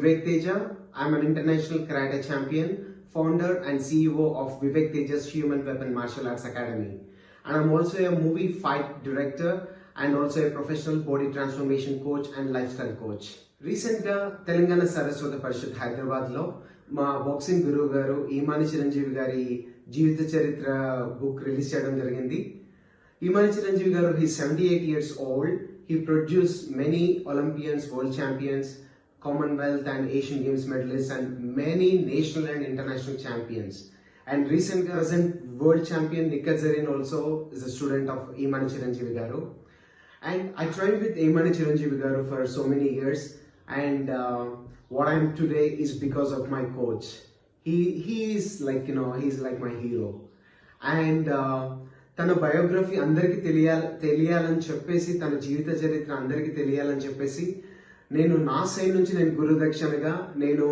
Vivek Teja. I'm an international karate champion, founder and CEO of Vivek Teja's Human Weapon Martial Arts Academy. And I'm also a movie fight director and also a professional body transformation coach and lifestyle coach. రీసెంట్గా తెలంగాణ సరస్వత పరిషత్ హైదరాబాద్లో మా boxing గురువు గారు ఈమాని చిరంజీవి గారి జీవిత చరిత్ర book release చేయడం జరిగింది. ఈమాని చిరంజీవి గారు he 78 years old. He produced many Olympians, world champions, Commonwealth and Asian Games medalists and many national and international champions. And recent present world champion Nikhil Zarin also is a student of Imani Chiranjeevi Garu. And I trained with Imani Chiranjeevi Garu for so many years. And what I am today is because of my coach. He is like, he's like my hero. And తన biography అందరికీ తెలియాలని చెప్పేసి, తన జీవిత చరిత్ర అందరికీ తెలియాలని చెప్పేసి నేను నా సైడ్ నుంచి నేను గురుదక్షిణగా నేను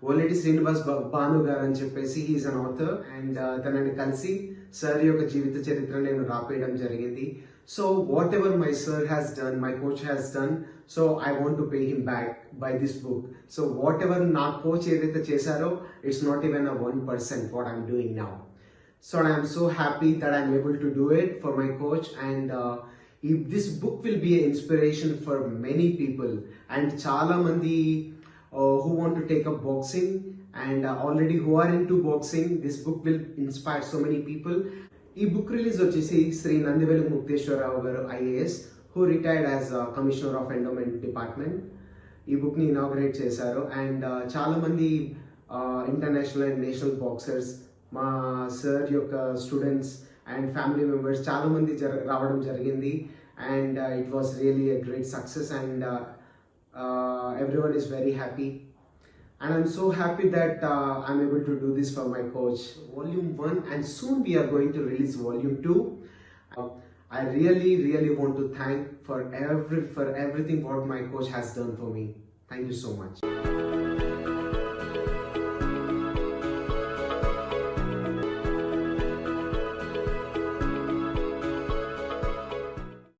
ఓలేటి శ్రీనివాస్ భాను గారు అని చెప్పేసి హీఈస్ అన్ ఆథర్ అండ్ తనని కలిసి సార్ యొక్క జీవిత చరిత్ర నేను రాపేయడం జరిగింది. So what ever my sir has done, my coach has done, so I want to pay him back by this book. So what ever నా కోచ్ ఏదైతే చేశారో it's not even 1% what I'm doing now. So I am so happy that I am able to do it for my coach, and this book will be an inspiration for many people and chala mandi who want to take up boxing and already who are into boxing. This book will inspire so many people. Ee book release vachesi Sri Nandivelu Mukteshwar Rao garu IAS who retired as Commissioner of Endowment Department. Ee book ni inaugurate chesaru and chala mandi international and national boxers మా sir యొక్క students and family members చాలా మంది రావడం జరిగింది. And it was really a great success and everyone is very happy and I'm so happy that I'm able to do this for my coach. Volume 1 and soon we are going to release Volume 2. I really want to thank for everything what my coach has done for me. Thank you so much.